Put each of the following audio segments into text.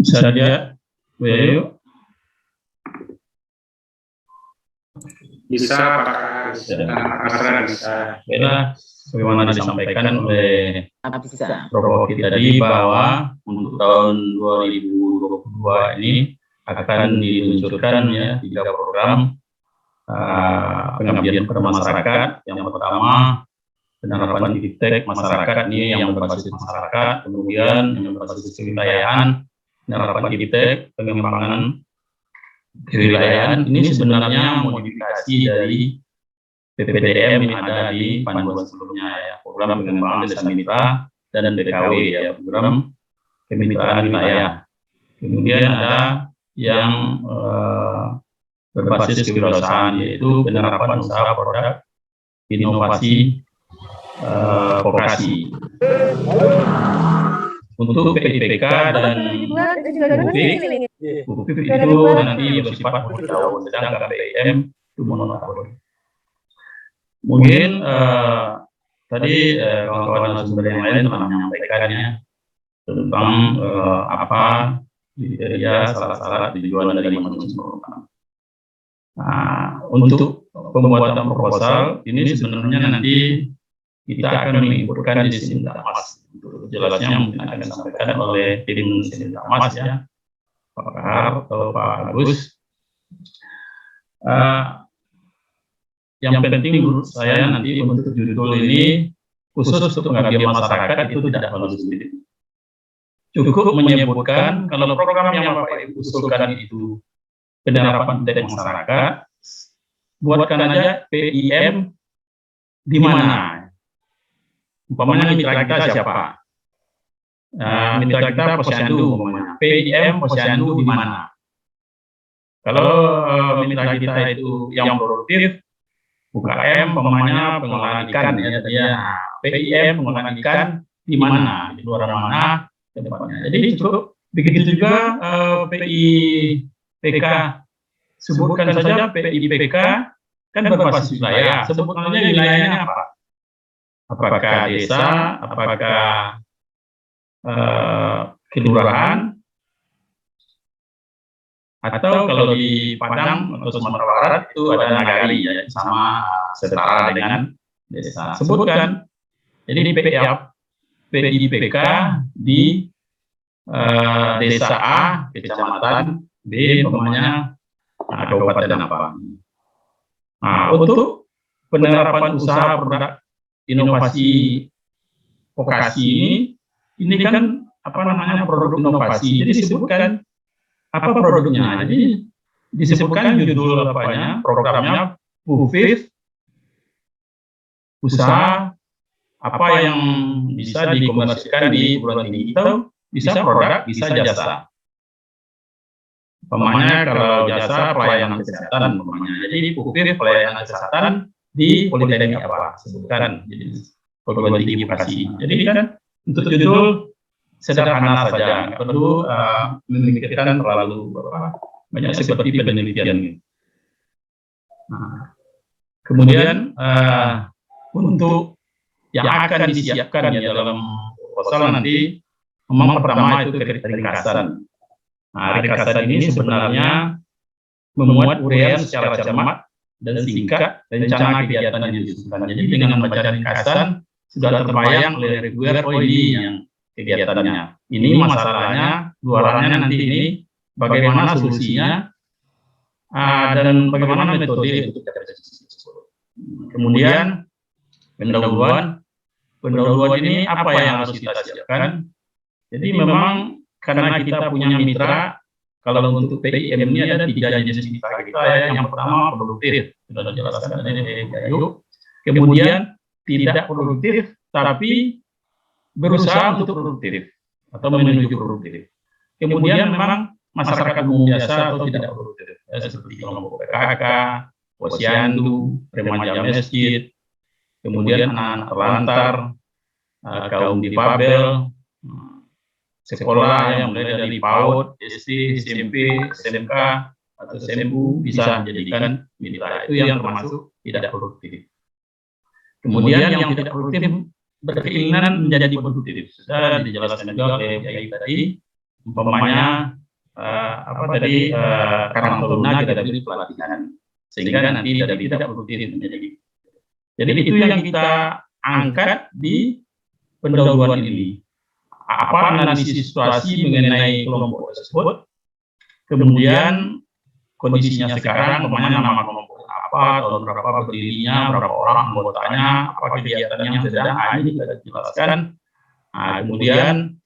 Bisa dilihat, Bu Yayu? Bisa, Pak Asran, bisa. Baiklah, sebagaimana disampaikan oleh Prof. tadi bahwa untuk tahun 2022 ini akan diluncurkan ya 3 program pengabdian kepada masyarakat. Yang pertama, penerapan titik masyarakat ini yang berbasis masyarakat, kemudian yang berbasis kewilayahan, penerapan titik pengembangan kewilayahan. Ini sebenarnya modifikasi dari PPDM yang ada di panduan sebelumnya ya, program pengembangan desa mitra dan PKW ya, program kemitraan wilayah. Kemudian ada yang berbasis kewirausahaan, yaitu penerapan usaha produk inovasi vokasi. Untuk PIPK dan UPIP itu nanti bersifat multitahun, sedang KPM itu monotahun. Mungkin tadi kawan-kawan narasumber yang lain telah menyampaikannya tentang apa kriteria syarat-syarat tujuan dari menyusun program. Nah, untuk pembuatan proposal ini sebenarnya nanti kita akan menginputkan di Sindamas. Untuk jelasnya mungkin akan disampaikan oleh tim Sindamas ya, Pak Kahar atau Pak Agus. Yang penting menurut saya nanti untuk judul ini khusus untuk pengabdian masyarakat itu tidak terlalu sulit. Cukup menyebutkan kalau program yang Bapak Ibu usulkan itu penerapan titik masyarakat, buatkan aja PIM di mana. Umpamanya mitra kita siapa? Mitra kita Posyandu umpamanya. PIM Posyandu di mana? Kalau mitra kita itu yang produktif, UKM umpamanya pengolahan ikan ya, PIM pengolahan ikan di mana, di luar mana tempatnya. Jadi cukup begitu juga PIPK, sebutkan saja PIPK kan berbasis wilayah, sebutkan saja wilayahnya apa? Apakah desa, apakah kelurahan, atau kalau di Padang atau Sumatera Barat itu ada nagari ya, sama setara dengan desa. Sebutkan. Jadi di PIPK di desa A, kecamatan B, umpamanya kabupaten apa. Nah, untuk penerapan usaha produk inovasi vokasi ini kan apa namanya produk inovasi. Jadi disebutkan apa produknya. Jadi disebutkan judul apanya, programnya, PUFIF, usaha apa yang bisa dikomersialkan di perguruan tinggi itu, bisa produk, bisa jasa. Umpamanya kalau jasa pelayanan kesehatan umpamanya. Jadi PUFIF pelayanan kesehatan di politeknik apa? Sebutkan. Jadi perguruan tinggi vokasi. Jadi kan untuk judul sederhana saja, nggak perlu memikirkan terlalu banyak seperti penelitian. Nah, kemudian untuk yang akan disiapkan ya dalam proposal nanti, memang pertama itu ringkasan. Nah, ringkasan ini sebenarnya memuat uraian secara cermat dan singkat rencana kegiatan yang disusun. Jadi dengan membaca ringkasan sudah terbayang oleh reviewer, oh ini yang kegiatannya. Ini masalahnya, luarannya nanti ini, bagaimana solusinya, dan bagaimana metode untuk kemudian pendahuluan ini apa yang harus kita siapkan. Jadi memang karena kita punya mitra, kalau untuk PIM ini ada 3 jenis mitra kita ya. Yang pertama produktif, sudah dijelaskan oleh Gayu. Kemudian tidak produktif tapi berusaha untuk produktif atau menuju produktif. Kemudian memang masyarakat umum biasa atau tidak produktif, ya, seperti kelompok PKK, posyandu, remaja masjid, kemudian anak-anak terlantar, kaum difabel, sekolah yang mulai dari PAUD, SD, SMP, SMK, atau SMU bisa menjadikan mitra. Itu yang termasuk tidak produktif. Kemudian yang tidak produktif berkeinginan menjadi produktif. Sudah dijelaskan juga oleh Kiai tadi, umpamanya Karang Taruna kita beri pelatihan sehingga nanti tidak produktif menjadi. Jadi itu yang kita angkat di pendahuluan ini. Apa analisis situasi mengenai kelompok tersebut, kemudian kondisinya sekarang, umpamanya nama kelompok apa, tahun berapa berdirinya, berapa orang anggotanya, apa kegiatan yang sedang, ini kita jelaskan. Kemudian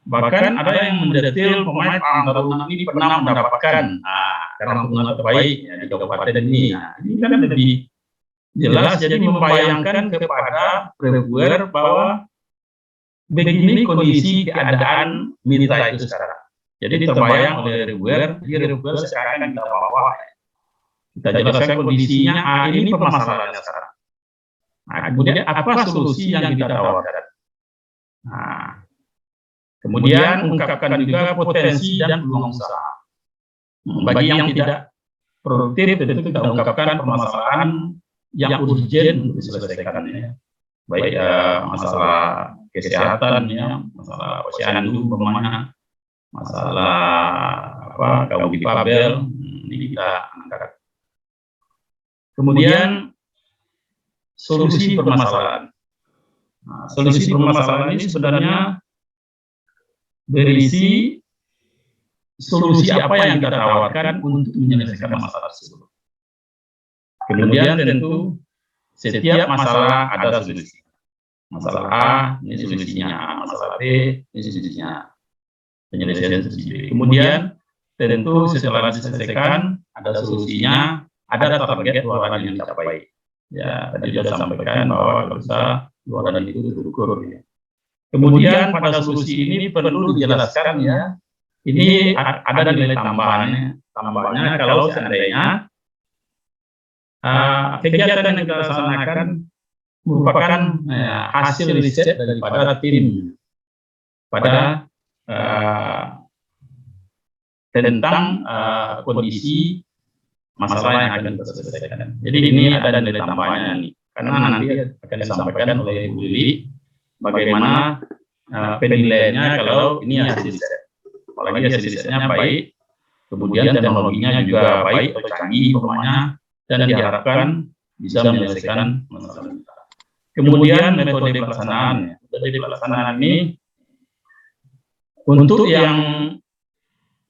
bahkan ada yang mendetail pemain Karang Taruna ini pernah mendapatkan Karang Taruna terbaik ya, di kabupaten ini. Ini kan lebih jelas, jadi membayangkan kepada reviewer bahwa begini kondisi keadaan mitra itu sekarang. Jadi terbayang oleh reviewer, sekarang kita bawa. Kita jelaskan kondisinya, ini permasalahannya sekarang. Kemudian apa solusi yang kita tawarkan? Kemudian ungkapkan juga potensi dan peluang usaha. Bagi yang tidak produktif, tentu kita ungkapkan permasalahan yang urgent untuk diselesaikan. Ya. Baik masalah kesehatan, ya, masalah posyandu, masalah kaum difabel, ini kita angkat. Kemudian solusi permasalahan. Solusi permasalahan ini sebenarnya berisi solusi apa yang kita tawarkan untuk menyelesaikan masalah tersebut. Kemudian tentu setiap masalah ada solusi. Masalah A, ini solusinya. Masalah B, ini solusinya. Penyelesaian solusi. Kemudian tentu setelah diselesaikan ada solusinya, ada target luaran yang dicapai. Ya, tadi sudah sampaikan bahwa kalau bisa luaran itu terukur. Ya. Kemudian pada solusi ini perlu dijelaskan ya, ini ada nilai tambahannya. Tambahnya kalau seandainya kegiatan yang kita laksanakan merupakan hasil riset daripada tim pada tentang kondisi masalah yang akan kita selesaikan. Jadi ini ada nilai tambahnya nih, karena nanti akan disampaikan oleh Bu Lili bagaimana penilaiannya kalau ini hasil riset. Apalagi hasil risetnya baik, kemudian teknologinya juga baik atau canggih umpamanya, dan diharapkan bisa menyelesaikan masalah kita. Kemudian metode pelaksanaan. Metode pelaksanaan ini untuk yang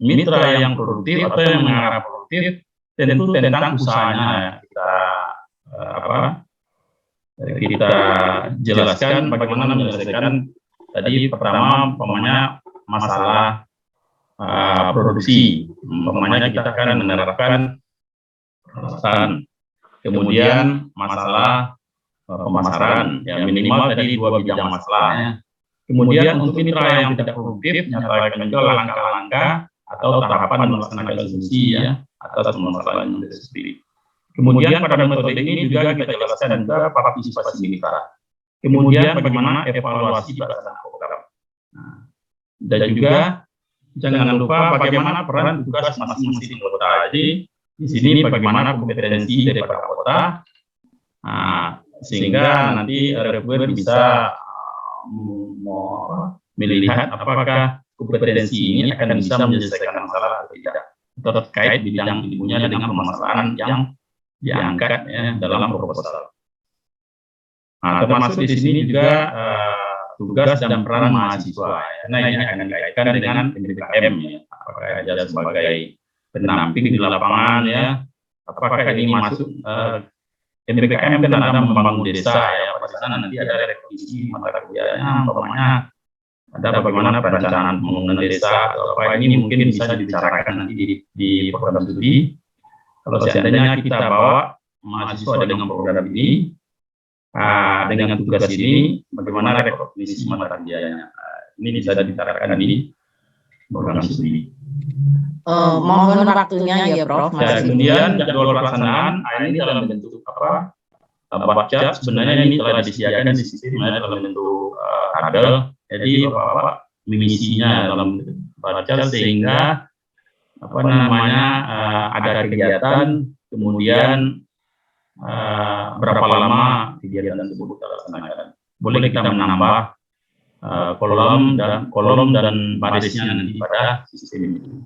mitra yang produktif atau yang mengarah produktif, tentu tentang usahanya kita jelaskan bagaimana menyelesaikan tadi pertama umpamanya masalah produksi, umpamanya kita akan menerapkan pesan, kemudian masalah pemasaran, ya minimal tadi 2 bidang masalahnya. Kemudian untuk mitra yang tidak produktif, nyatakan juga langkah-langkah atau tahapan melaksanakan solusi ya atas permasalahan itu sendiri. Kemudian pada metode ini juga kita jelaskan juga partisipasi mitra. Kemudian bagaimana evaluasi pelaksanaan program. Dan juga jangan lupa bagaimana peran tugas masing-masing anggota. Jadi di sini bagaimana kompetensi daripada anggota, sehingga nanti reviewer bisa melihat apakah kompetensi ini akan bisa menyelesaikan masalah atau tidak, terkait bidang ilmunya dengan permasalahan yang diangkat ya, dalam proposal. Termasuk di sini juga tugas dan peran mahasiswa, ya. Karena ini akan dikaitkan dengan PPKM ya, apakah dia sebagai pendamping di lapangan ya, apakah ini masuk PPKM kan ada membangun desa ya, pada sana nanti ada revisi mata kuliahnya, umpamanya ada bagaimana perencanaan pembangunan desa atau apa, ini mungkin bisa dibicarakan nanti di program studi. Kalau seandainya kita bawa mahasiswa dengan program ini, dengan tugas ini, bagaimana rekognisi mata kuliahnya, ini bisa dibicarakan di program studi. Mohon waktunya ya Prof. Kemudian jadwal pelaksanaan ini dalam bentuk baca sebenarnya ini telah disediakan di sistem dalam bentuk tabel. Jadi Bapak mengisinya dalam baca sehingga ada kegiatan, kemudian berapa lama kegiatan tersebut kita laksanakan. boleh kita menambah kolom dan barisnya nanti pada sistem itu.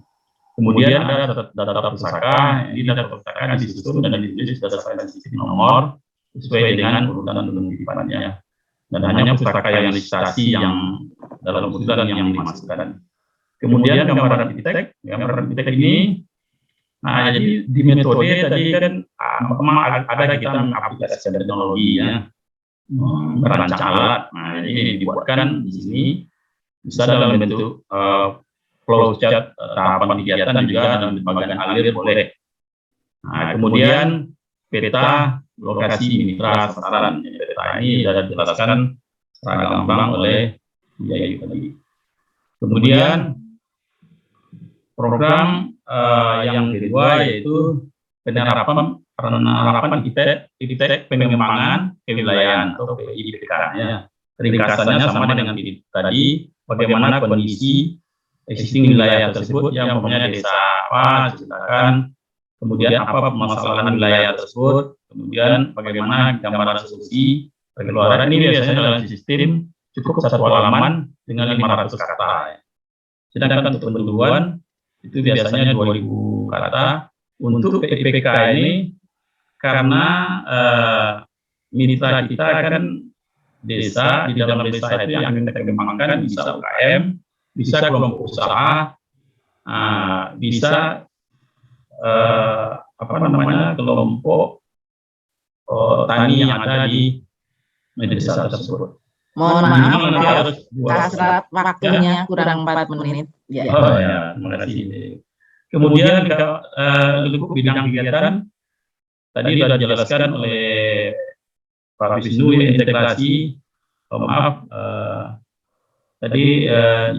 Kemudian ada data pusaka, ini data pusaka disusun dan ditulis berdasarkan sistem nomor sesuai dengan urutan penitipannya. Dan hanya pustaka yang listasi yang dalam urutan yang dimasukkan. Kemudian gambaran arsitek ini, nah jadi di metode tadi kan memang ada kita mengaplikasikan teknologi ya, merancang alat. Nah ini dibuatkan di sini bisa dalam bentuk flowchart tahapan kegiatan juga dalam bagian alir boleh. Nah kemudian peta lokasi mitra sasaran. Peta ini sudah dijelaskan secara gamblang oleh Yayu tadi. Kemudian program yang kedua yaitu penerapan iptek pengembangan kewilayahan atau PIPK. Ya. Ringkasannya sama dengan tadi, bagaimana kondisi existing wilayah tersebut yang mempunyai desa apa, ceritakan, kemudian apa permasalahan wilayah tersebut, kemudian bagaimana gambaran solusi pengeluaran. Ini biasanya dalam sistem cukup satu halaman dengan 500 kata. Sedangkan untuk penduluan itu biasanya 2000 kata. Untuk PIPK ini karena mitra kita kan desa, di dalam desa itu yang kita kembangkan bisa UKM, bisa kelompok usaha, bisa kelompok tani yang ada di desa tersebut. Mohon maaf, Prof. Waktunya kurang 4 menit. Ya. Oh ya, terima kasih. Kemudian untuk bidang kegiatan tadi sudah dijelaskan oleh Pak Wisnu, integrasi. Tadi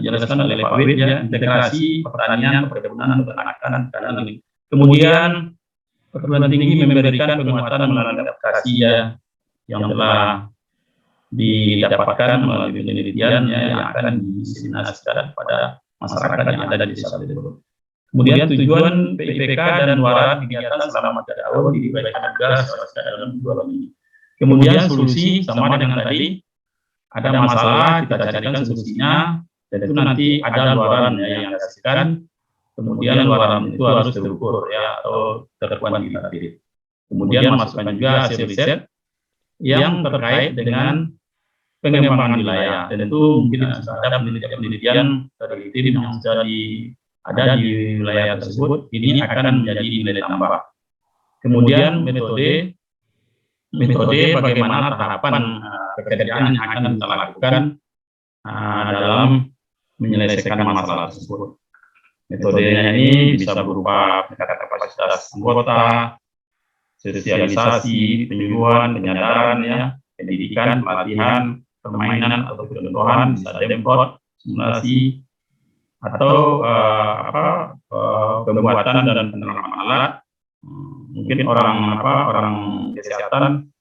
dijelaskan oleh Pak Wid ya, integrasi pertanian, perkebunan, peternakan, dan ini. Kemudian perguruan tinggi memberikan penguatan melalui adaptasi ya yang telah didapatkan melalui penelitian ya, yang akan didiseminasikan pada masyarakat yang ada di desa tersebut. Kemudian tujuan PIPK dan luaran kegiatan selama 3 tahun diberikan tugas dalam 2 tahun ini. Kemudian solusi sama dengan tadi, ada masalah kita carikan solusinya, dan itu nanti ada luaran ya, yang dikasihkan. Kemudian luaran itu harus terukur ya atau terkuantitatif. Kemudian masukkan juga hasil riset yang terkait dengan pengembangan wilayah, dan itu mungkin ada penelitian dari tim yang sudah ada di wilayah tersebut, ini akan menjadi nilai tambah. Kemudian metode bagaimana tahapan pekerjaan yang akan kita lakukan dalam menyelesaikan masalah tersebut. Metodenya ini bisa berupa peningkatan kapasitas anggota, sosialisasi, penyuluhan, penyadaran, ya, pendidikan, pelatihan, permainan atau contohan, bisa demplot, simulasi, atau pembuatan dan penerapan alat. Mungkin orang kesehatan,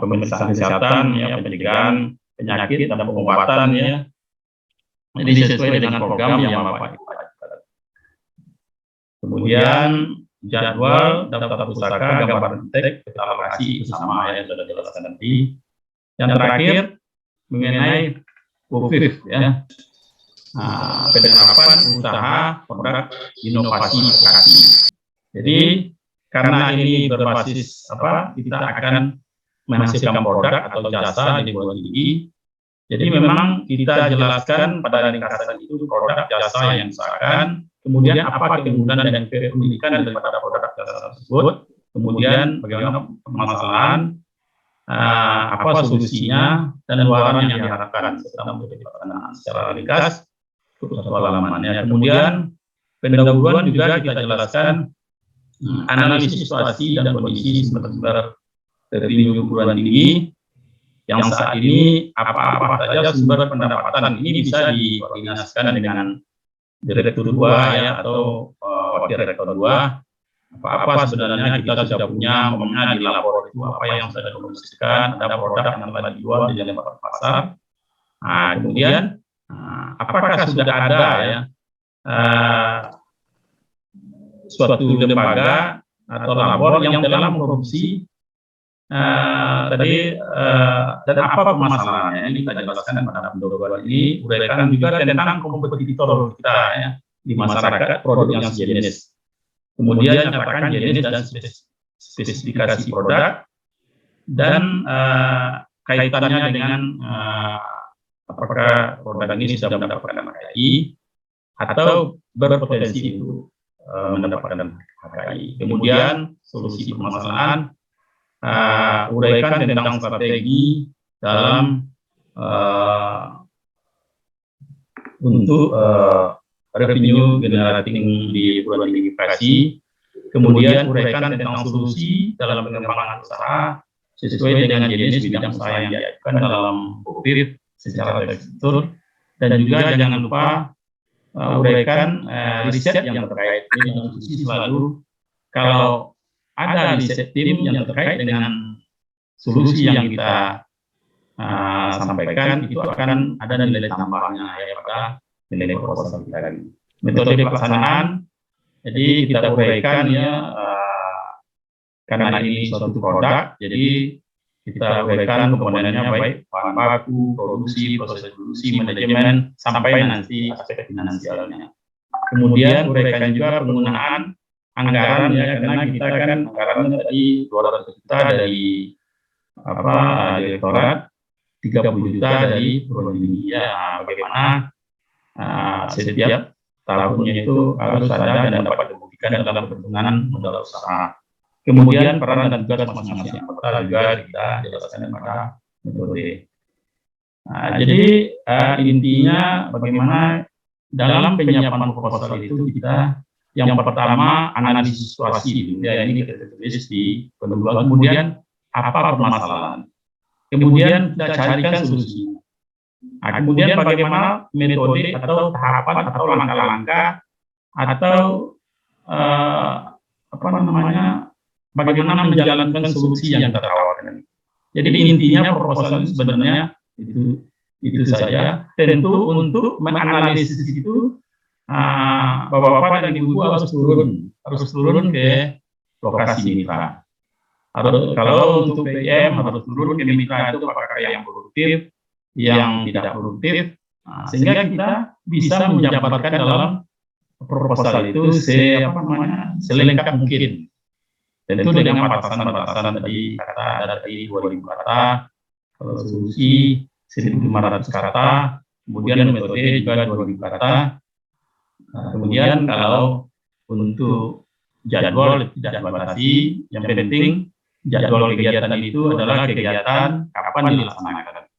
pemeriksaan kesehatan, ya, pencegahan penyakit dan pengobatan, ya. Jadi sesuai dengan program yang Bapak Ibu. Kemudian jadwal daftar pusaka, gambaran teks, peta lokasi itu sama ya, sudah dijelaskan nanti. Yang terakhir mengenai UFIF ya, penerapan usaha produk inovasi vokasi. Jadi karena ini berbasis kita akan menghasilkan produk atau jasa di perguruan tinggi. Jadi memang kita jelaskan pada ringkasan itu produk jasa yang diusahakan, kemudian apa keunggulan dan keunikan daripada produk jasa tersebut, kemudian bagaimana permasalahan, apa solusinya, dan luaran yang diharapkan setelah menjadi pelaksanaan secara ringkas untuk satu halamannya. Kemudian pendahuluan juga kita jelaskan analisis situasi dan kondisi sumber tertinggi perguruan tinggi yang saat ini apa saja sumber pendapatan ini bisa dikoordinasikan dengan Direktur 2 ya atau Wakil Rektor 2. Apa sebenarnya kita sudah punya, umpamanya di lapor itu apa yang sudah dikomunikasikan, ada produk yang telah dijual di dalam pasar. Kemudian apakah sudah ada ya suatu lembaga atau labor yang telah memproduksi tadi dan apa permasalahannya ini kita jelaskan pada pendahuluan ini, uraikan juga tentang kompetitor kita ya di masyarakat produk yang sejenis. Kemudian nyatakan jenis dan spesifikasi produk dan kaitannya dengan apakah produk ini sudah mendapatkan HKI atau berpotensi untuk mendapatkan HKI. Kemudian solusi permasalahan, uraikan tentang strategi dalam untuk revenue generating di perguruan tinggi vokasi, kemudian uraikan tentang solusi dalam pengembangan usaha sesuai dengan jenis bidang usaha yang diajukan dalam BOPIP secara tekstur, dan juga jangan lupa uraikan riset yang terkait. Ini dalam solusi selalu kalau ada riset tim yang terkait dengan solusi yang kita sampaikan, itu akan ada nilai tambahnya ya pada nilai proposal kita. Metode pelaksanaan, jadi kita uraikan ya karena ini suatu produk, jadi kita uraikan komponennya baik bahan baku, produksi, proses produksi, manajemen, sampai nanti aspek finansialnya. Kemudian uraikan juga penggunaan anggaran ya, karena kita kan anggarannya tadi 200 juta dari direktorat, 30 juta dari perguruan tinggi ya. Bagaimana setiap tahunnya itu harus ada dan dapat dibuktikan dalam perhitungan modal usaha. Kemudian peran dan tugas masing-masing anggota juga kita jelaskan pada metode. Jadi intinya bagaimana dalam penyiapan proposal itu kita yang pertama analisis situasi, ya ini kita tulis di pendahuluan. Kemudian apa permasalahan, kemudian kita carikan solusi. Kemudian bagaimana metode atau tahapan atau langkah-langkah atau bagaimana menjalankan solusi yang kita tawarkan. Jadi intinya proposal sebenarnya itu saja. Tentu untuk menganalisis itu Bapak-bapak dan Ibu harus turun ke lokasi mitra. Kalau untuk PM harus turun ke mitra itu apakah yang produktif, yang tidak produktif, sehingga kita bisa menjabarkan dalam proposal itu selengkap mungkin. Tentu dengan batasan-batasan tadi kata ada tadi 2000 kata, kalau solusi 1500 kata, kemudian metode juga 2000 kata. Kemudian kalau untuk jadwal tidak dibatasi, yang penting jadwal kegiatan itu adalah kegiatan kapan dilaksanakan.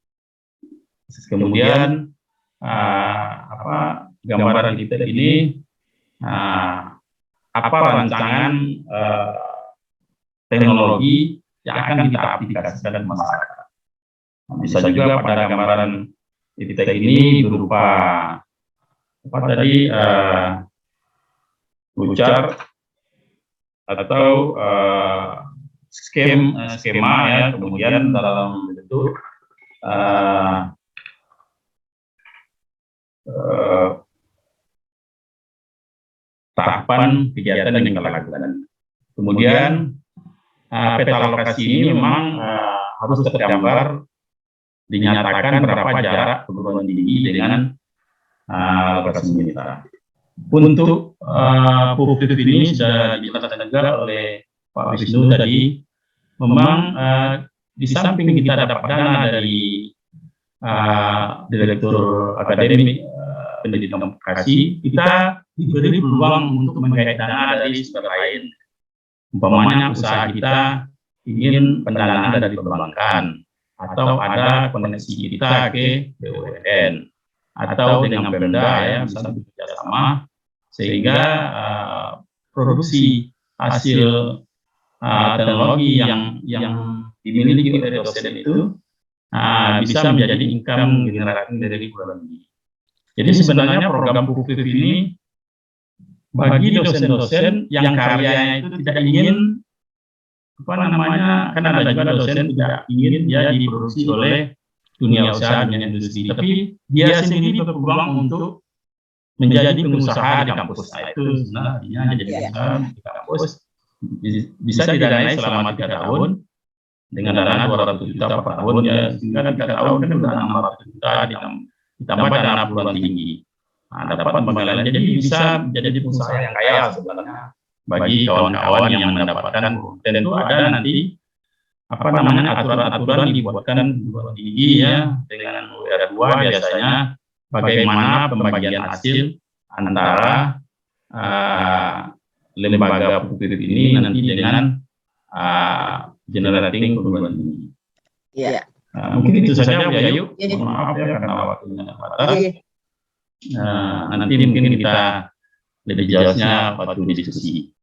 Kemudian gambaran kita ini apa rancangan teknologi yang akan kita aplikasikan di masyarakat. Bisa juga pada gambaran kita ini berupa ujar atau skema ya, kemudian dalam bentuk tahapan kegiatan yang kita lakukan. Kemudian peta lokasi ini memang harus tergambar, dinyatakan berapa jarak perguruan tinggi dengan lokasi kita. Untuk publik ini sudah dijelaskan juga oleh Pak Wisnu tadi, memang di samping kita dapat dana dari Direktur Akademik Pendidikan Vokasi, kita diberi peluang untuk menggait dana dari sumber lain. Umpamanya usaha kita ingin pendanaan dari perbankan, atau ada koneksi kita ke BUMN, atau dengan Pemda ya, bisa bekerja sama, sehingga produksi hasil teknologi yang dimiliki oleh dosen itu bisa menjadi income generating dari perguruan tinggi. Jadi sebenarnya program PUPIP ini bagi dosen-dosen yang karyanya itu tidak ingin karena ada juga dosen tidak ingin dia diproduksi oleh dunia usaha, dunia industri, tapi dia sendiri berpeluang untuk menjadi pengusaha di kampus. Itu sebenarnya jadi pengusaha di kampus bisa didanai selama 3 tahun, dengan dana 200 juta per tahun ya, sehingga 3 tahun kan udah 600 juta ditambah dana perguruan tinggi. Nah, dapat pembayaran, jadi bisa menjadi pengusaha yang kaya sebenarnya bagi kawan-kawan yang mendapatkan. Tentu ada nanti aturan-aturan dibuatkan perguruan tinggi ya dengan UR2 biasanya bagaimana pembagian hasil antara lembaga publik ini nanti dengan generating perguruan tinggi. Iya. Mungkin itu saja Bu Yayu. Iya. Mohon maaf ya karena waktunya terbatas. Iya. Nanti mungkin kita lebih jelasnya waktu diskusi.